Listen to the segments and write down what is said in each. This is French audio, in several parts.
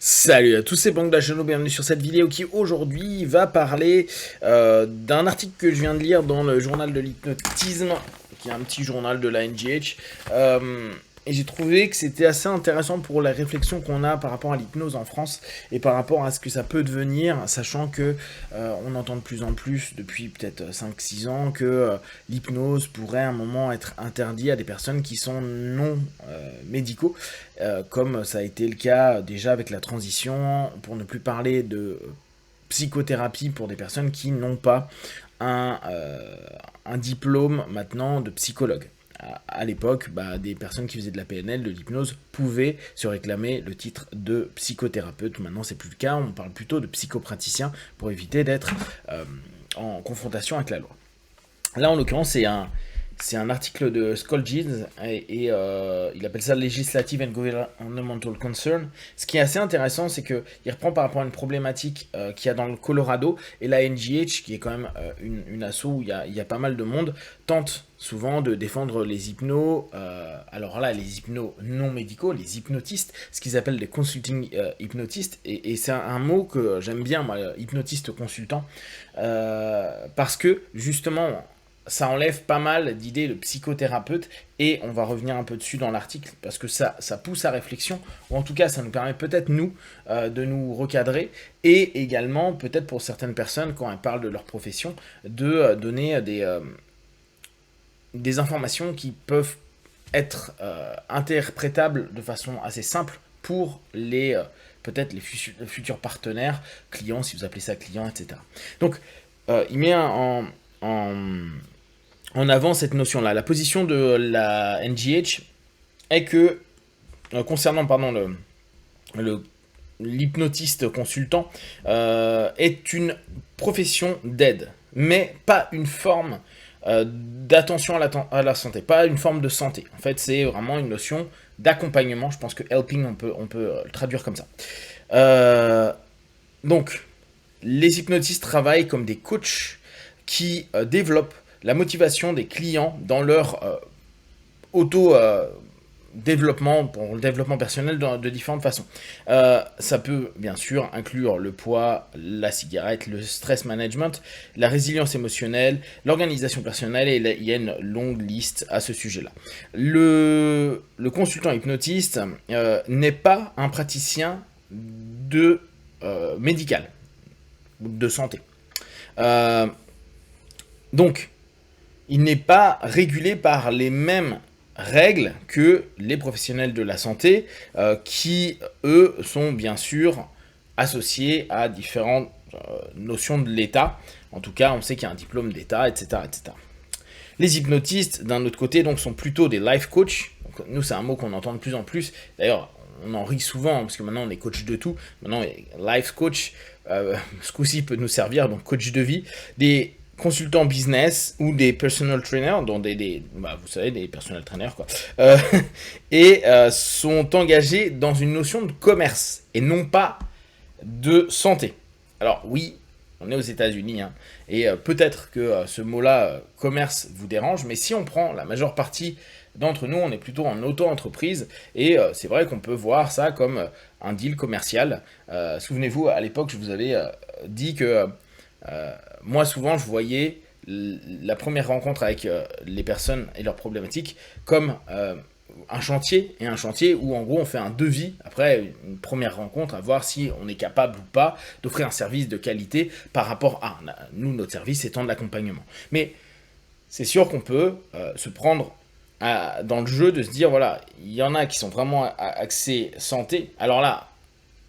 Salut à tous, c'est Bang Dachano, bienvenue sur cette vidéo qui aujourd'hui va parler d'un article que je viens de lire dans le journal de l'hypnotisme, qui est un petit journal de la NGH. Et j'ai trouvé que c'était assez intéressant pour la réflexion qu'on a par rapport à l'hypnose en France et par rapport à ce que ça peut devenir, sachant que on entend de plus en plus depuis peut-être 5-6 ans que l'hypnose pourrait à un moment être interdit à des personnes qui sont non médicaux, comme ça a été le cas déjà avec la transition, pour ne plus parler de psychothérapie pour des personnes qui n'ont pas un diplôme maintenant de psychologue. À l'époque, des personnes qui faisaient de la PNL, de l'hypnose, pouvaient se réclamer le titre de psychothérapeute. Maintenant, c'est plus le cas. On parle plutôt de psychopraticien pour éviter d'être en confrontation avec la loi. Là, en l'occurrence, c'est un article de Skoljic et il appelle ça Legislative and Governmental Concern. Ce qui est assez intéressant, c'est qu'il reprend par rapport à une problématique qu'il y a dans le Colorado, et la NGH, qui est quand même une asso où il y a pas mal de monde, tente souvent de défendre les hypnos, alors là, les hypnos non médicaux, les hypnotistes, ce qu'ils appellent les consulting hypnotistes, et c'est un mot que j'aime bien, moi, hypnotiste consultant, parce que justement, ça enlève pas mal d'idées de psychothérapeute, et on va revenir un peu dessus dans l'article, parce que ça pousse à réflexion, ou en tout cas ça nous permet peut-être nous de nous recadrer, et également peut-être pour certaines personnes, quand elles parlent de leur profession, de donner des informations qui peuvent être interprétables de façon assez simple pour les peut-être les futurs partenaires, clients, si vous appelez ça client, etc. Donc il met en avant cette notion-là. La position de la NGH est que, concernant l'hypnotiste consultant, est une profession d'aide, mais pas une forme d'attention à la santé, pas une forme de santé. En fait, c'est vraiment une notion d'accompagnement. Je pense que helping, on peut le traduire comme ça. Donc, les hypnotistes travaillent comme des coachs qui développent la motivation des clients dans leur auto-développement, pour le développement personnel de différentes façons. Ça peut bien sûr inclure le poids, la cigarette, le stress management, la résilience émotionnelle, l'organisation personnelle, et il y a une longue liste à ce sujet-là. Le consultant hypnotiste n'est pas un praticien de médical, de santé. Donc, il n'est pas régulé par les mêmes règles que les professionnels de la santé, qui, eux, sont bien sûr associés à différentes notions de l'État. En tout cas, on sait qu'il y a un diplôme d'État, etc., etc. Les hypnotistes, d'un autre côté, donc, sont plutôt des life coachs. Donc, nous, c'est un mot qu'on entend de plus en plus. D'ailleurs, on en rit souvent, parce que maintenant, on est coach de tout. Maintenant, life coach, ce coup-ci peut nous servir, donc coach de vie. Des consultants business ou des personal trainers, dont vous savez, des personal trainers, quoi, et sont engagés dans une notion de commerce et non pas de santé. Alors oui, on est aux États-Unis, hein, et peut-être que ce mot-là, commerce, vous dérange, mais si on prend la majeure partie d'entre nous, on est plutôt en auto-entreprise, et c'est vrai qu'on peut voir ça comme un deal commercial. Souvenez-vous, à l'époque, je vous avais dit que moi, souvent, je voyais la première rencontre avec les personnes et leurs problématiques comme un chantier où, en gros, on fait un devis après une première rencontre, à voir si on est capable ou pas d'offrir un service de qualité par rapport à nous, notre service étant de l'accompagnement. Mais c'est sûr qu'on peut se prendre dans le jeu de se dire, voilà, il y en a qui sont vraiment axés santé. Alors là,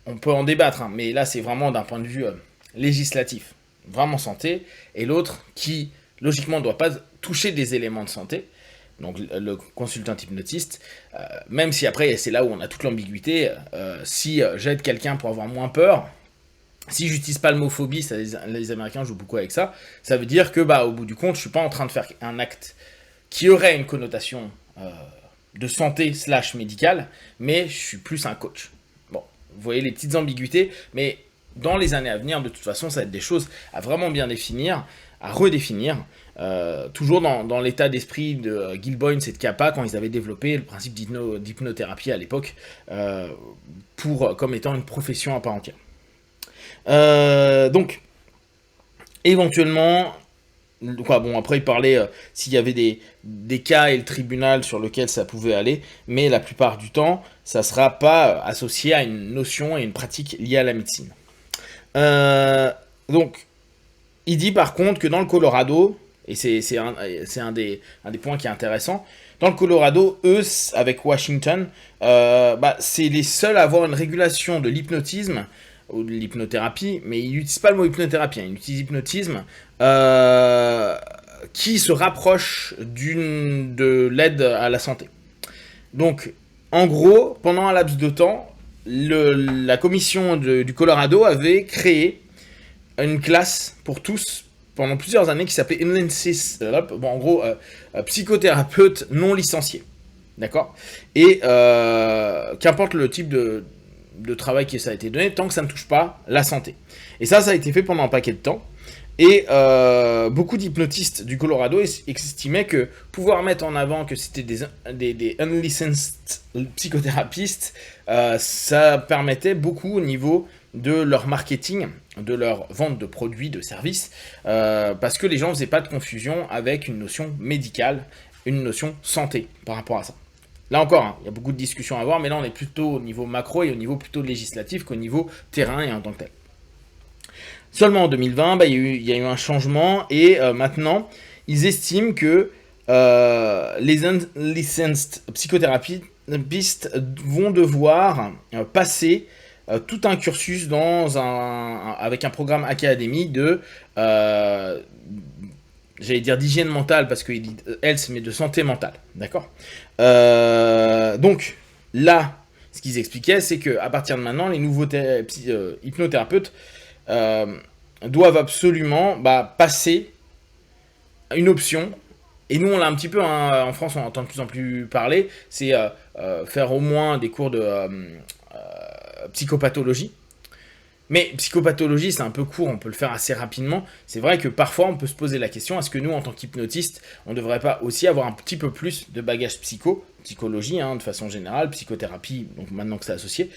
on peut en débattre, hein, mais là, c'est vraiment d'un point de vue législatif, vraiment santé, et l'autre qui, logiquement, ne doit pas toucher des éléments de santé, donc le consultant hypnotiste, même si après, c'est là où on a toute l'ambiguïté, si j'aide quelqu'un pour avoir moins peur, si j'utilise pas le mot phobie, ça, les Américains jouent beaucoup avec ça, ça veut dire que, au bout du compte, je suis pas en train de faire un acte qui aurait une connotation de santé / médicale, mais je suis plus un coach. Bon, vous voyez les petites ambiguïtés, mais dans les années à venir, de toute façon, ça va être des choses à vraiment bien définir, à redéfinir. toujours dans l'état d'esprit de Gilboyne et de Kappa quand ils avaient développé le principe d'hypnothérapie à l'époque comme étant une profession à part entière. Donc, éventuellement, après il parlait s'il y avait des cas et le tribunal sur lequel ça pouvait aller, mais la plupart du temps, ça sera pas associé à une notion et une pratique liée à la médecine. Donc, il dit par contre que dans le Colorado, et c'est un des points qui est intéressant, dans le Colorado, eux, avec Washington, c'est les seuls à avoir une régulation de l'hypnotisme ou de l'hypnothérapie, mais ils n'utilisent pas le mot hypnothérapie, ils utilisent hypnotisme, qui se rapproche de l'aide à la santé. Donc, en gros, pendant un laps de temps, la commission du Colorado avait créé une classe pour tous pendant plusieurs années qui s'appelait psychothérapeute non licencié. D'accord. Et qu'importe le type de travail qui ça a été donné, tant que ça ne touche pas la santé. Et ça a été fait pendant un paquet de temps. Et beaucoup d'hypnotistes du Colorado estimaient que pouvoir mettre en avant que c'était des unlicensed psychothérapistes, ça permettait beaucoup au niveau de leur marketing, de leur vente de produits, de services, parce que les gens ne faisaient pas de confusion avec une notion médicale, une notion santé par rapport à ça. Là encore, il y a beaucoup de discussions à avoir, mais là on est plutôt au niveau macro et au niveau plutôt législatif qu'au niveau terrain et en tant que tel. Seulement en 2020, il y a eu un changement et maintenant, ils estiment que les unlicensed psychothérapeutes vont devoir passer tout un cursus avec un programme académie j'allais dire d'hygiène mentale parce qu'il dit health, mais de santé mentale, d'accord. Donc là, ce qu'ils expliquaient, c'est qu'à partir de maintenant, les nouveaux hypnothérapeutes doivent absolument passer une option. Et nous, on l'a un petit peu, en France, on entend de plus en plus parler, c'est faire au moins des cours de psychopathologie. Mais psychopathologie, c'est un peu court, on peut le faire assez rapidement. C'est vrai que parfois, on peut se poser la question, est-ce que nous, en tant qu'hypnotistes, on ne devrait pas aussi avoir un petit peu plus de bagage psychologie, de façon générale, psychothérapie, donc maintenant que c'est associé.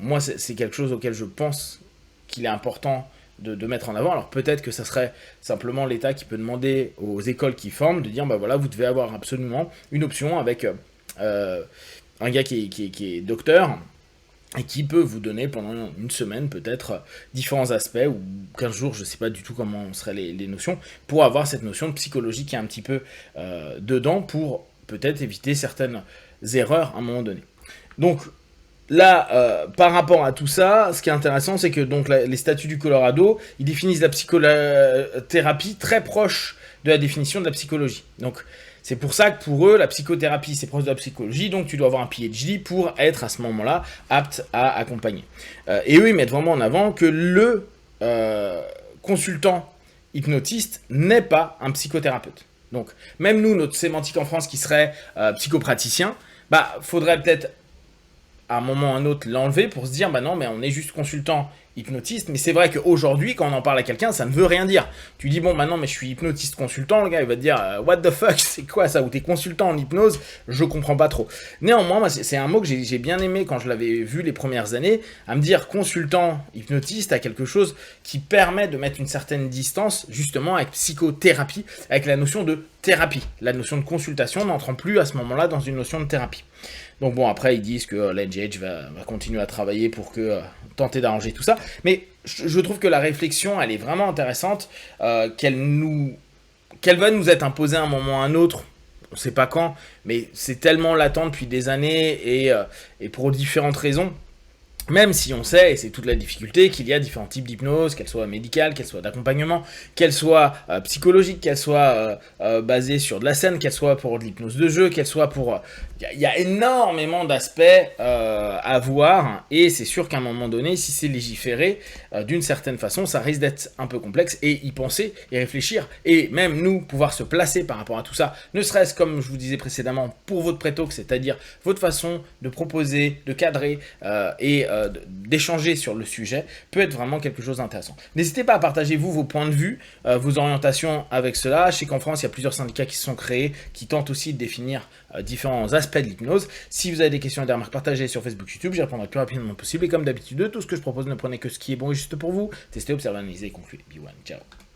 Moi, c'est quelque chose auquel je pense qu'il est important de mettre en avant. Alors peut-être que ça serait simplement l'État qui peut demander aux écoles qui forment de dire, vous devez avoir absolument une option avec un gars qui est docteur, et qui peut vous donner pendant une semaine peut-être différents aspects, ou 15 jours, je ne sais pas du tout comment seraient les notions, pour avoir cette notion de psychologie qui est un petit peu dedans, pour peut-être éviter certaines erreurs à un moment donné. Donc là, par rapport à tout ça, ce qui est intéressant, c'est que donc, les statuts du Colorado, ils définissent la psychothérapie très proche de la définition de la psychologie. Donc c'est pour ça que pour eux, la psychothérapie, c'est proche de la psychologie, donc tu dois avoir un PhD pour être à ce moment-là apte à accompagner. Et eux, ils mettent vraiment en avant que le consultant hypnotiste n'est pas un psychothérapeute. Donc, même nous, notre sémantique en France qui serait psychopraticien, faudrait peut-être à un moment ou à un autre l'enlever pour se dire, non, mais on est juste consultant hypnotiste, mais c'est vrai qu'aujourd'hui, quand on en parle à quelqu'un, ça ne veut rien dire. Tu dis, maintenant, mais je suis hypnotiste consultant, le gars, il va te dire, what the fuck, c'est quoi ça, ou t'es consultant en hypnose, je comprends pas trop. Néanmoins, c'est un mot que j'ai bien aimé quand je l'avais vu les premières années, à me dire consultant hypnotiste à quelque chose qui permet de mettre une certaine distance, justement, avec psychothérapie, avec la notion de thérapie. La notion de consultation n'entrant plus à ce moment-là dans une notion de thérapie. Donc après, ils disent que l'NGH va continuer à travailler pour tenter d'arranger tout ça. Mais je trouve que la réflexion, elle est vraiment intéressante, qu'elle va nous être imposée à un moment ou à un autre. On ne sait pas quand, mais c'est tellement latent depuis des années et pour différentes raisons. Même si on sait, et c'est toute la difficulté, qu'il y a différents types d'hypnose, qu'elles soient médicales, qu'elles soient d'accompagnement, qu'elles soient psychologiques, qu'elles soient basées sur de la scène, qu'elles soient pour de l'hypnose de jeu, qu'elles soient pour il y a énormément d'aspects à voir, et c'est sûr qu'à un moment donné, si c'est légiféré, d'une certaine façon, ça risque d'être un peu complexe, et y penser, et réfléchir, et même nous, pouvoir se placer par rapport à tout ça, ne serait-ce, comme je vous disais précédemment, pour votre pré-talk, c'est-à-dire votre façon de proposer, de cadrer, et d'échanger sur le sujet, peut être vraiment quelque chose d'intéressant. N'hésitez pas à partager, vous, vos points de vue, vos orientations avec cela. Je sais qu'en France, il y a plusieurs syndicats qui se sont créés, qui tentent aussi de définir différents aspects de l'hypnose. Si vous avez des questions et des remarques, partagez sur Facebook, YouTube, j'y répondrai le plus rapidement possible. Et comme d'habitude, tout ce que je propose, ne prenez que ce qui est bon et juste pour vous. Testez, observez, analysez et concluez. Be one, ciao.